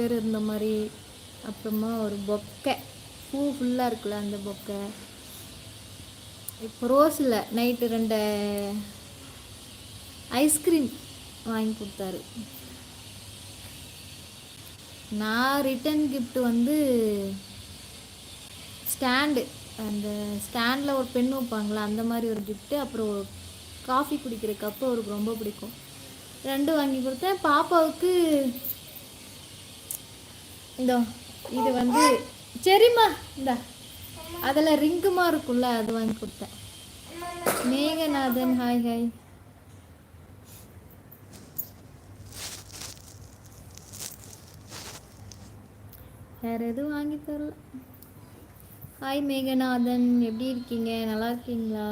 பேர் இருந்த மாதிரி, அப்புறமா ஒரு பொக்கை பூ ஃபுல்லாக இருக்குல்ல அந்த பொக்கை, இப்போ ரோஸில் நைட்டு 2 ஐஸ்கிரீம் வாங்கி கொடுத்தாரு. நான் ரிட்டன் கிஃப்ட் வந்து ஸ்டாண்டு, அந்த ஸ்டாண்டில் ஒரு பென் வைப்பாங்களா அந்த மாதிரி ஒரு கிஃப்ட்டு, அப்புறம் காஃபி குடிக்கிற கப்பு அவருக்கு ரொம்ப பிடிக்கும், 2 வாங்கி கொடுத்தேன். பாப்பாவுக்கு இந்த இது வந்து சரிம்மா இந்த அதில் ரிங்குமா இருக்கும்ல அது வாங்கி கொடுத்தேன். Meganathan hi hi. வேறு எதுவும் வாங்கி தரல. ஹாய் மேகநாதன், எப்படி இருக்கீங்க? நல்லா இருக்கீங்களா?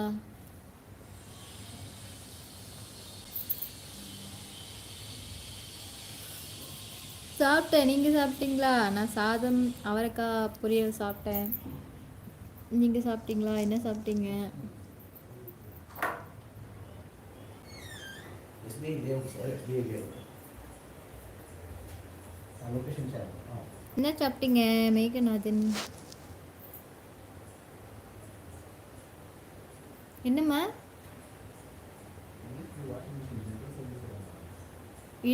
சாப்பிட்டேன், நீங்கள் சாப்பிட்டீங்களா? நான் சாதம் அவரைக்காய் பொரியல் சாப்பிட்டேன். நீங்கள் சாப்பிட்டீங்களா? என்ன சாப்பிட்டீங்க? என்ன சாப்பிட்டீங்க மேகநாதன்? என்னம்மா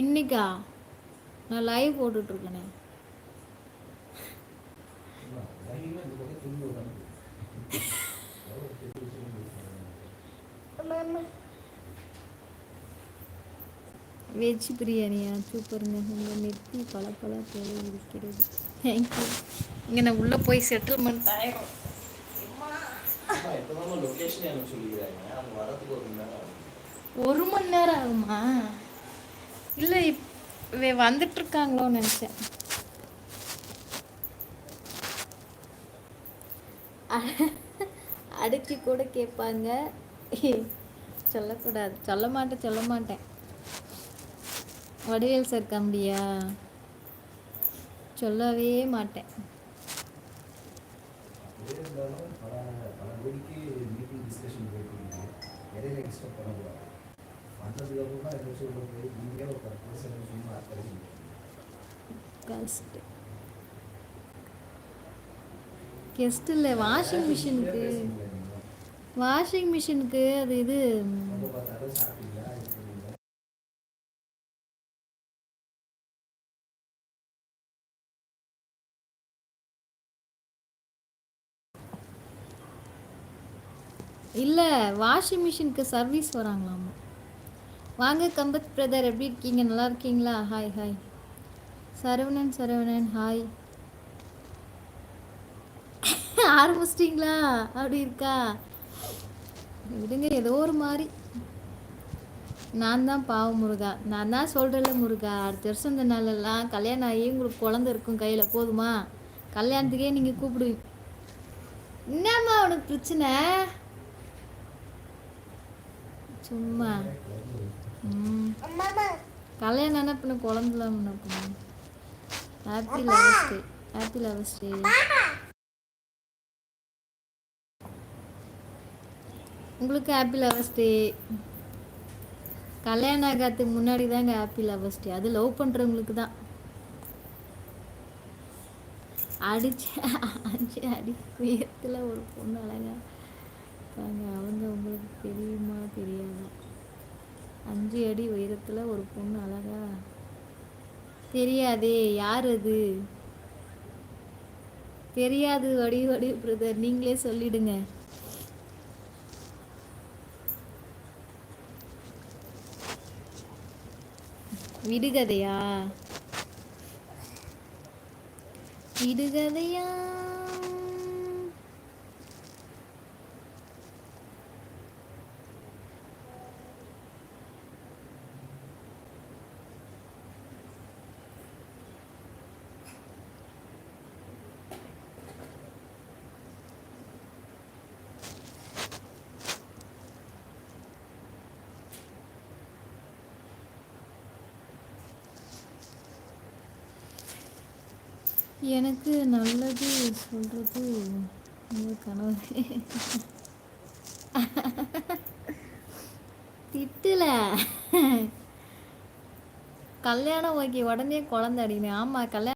இன்னைக்கா? நான் லைவ் போட்டுட்ருக்கேனே. வெஜ் பிரியாணியா? சூப்பருங்க. உங்கள் நெத்தி பல போல இருக்கிறது. தேங்க்யூ. இங்கே நான் உள்ளே போய் செட்டில்மெண்ட் ஆயிரும். 1 மணி நேரம் ஆகுமா? இல்லை வந்துட்டு இருக்காங்களோன்னு நினச்சேன். அடிச்சு கூட கேட்பாங்க. சொல்லக்கூடாது. சொல்ல மாட்டேன். வடிவேல் சார் காமெடியா? சொல்லவே மாட்டேன். கெஸ்ட் இல்லை, வாஷிங் மிஷினுக்கு அது இது இல்லை, வாஷிங் மிஷினுக்கு சர்வீஸ் வராங்களாமா. வாங்க கம்பத் பிரதர், எப்படி இருக்கீங்க? நல்லா இருக்கீங்களா? Hi hi. சரவணன் ஹாய். ஆரம்பிச்சிட்டிங்களா? அப்படி இருக்கா? விடுங்க, ஏதோ ஒரு மாதிரி. நான் தான் பாவம் முருகா. நான் தான் சொல்கிறேன்ல முருகா, அடுத்த வருஷம் இந்த நாளெல்லாம் கல்யாணம் ஆகி உங்களுக்கு குழந்தை இருக்கும் கையில், போதுமா? கல்யாணத்துக்கே நீங்கள் கூப்பிடுவீங்க. என்னம்மா உனக்கு பிரச்சனை? சும்மா கல்யாணம் என்ன பண்ண, குழந்தைலாம் என்ன பண்ண? ஹாப்பி லவர்ஸ் டே. உங்களுக்கு ஹாப்பி லவர்ஸ் டே. கல்யாணம் ஆகாததுக்கு முன்னாடி தாங்க ஹாப்பி லவர்ஸ் டே. அது லவ் பண்ணுறவங்களுக்கு தான். அஞ்சு அடி உயரத்தில் ஒரு பொண்ணு அழகா அவங்க உங்களுக்கு தெரியுமா தெரியாதா? 5 அடி உயரத்தில் ஒரு பொண்ணு அழகா தெரியாதே. யார் அது? தெரியாது. வடி பிரதர், நீங்களே சொல்லிடுங்க. விடுகதையா? எனக்கு நல்லது சொல்கிறது உங்கள் கனவு. திட்டல. கல்யாணம் ஓகே, உடனே குழந்தை அடிக்கணும். ஆமாம், கல்யாணம்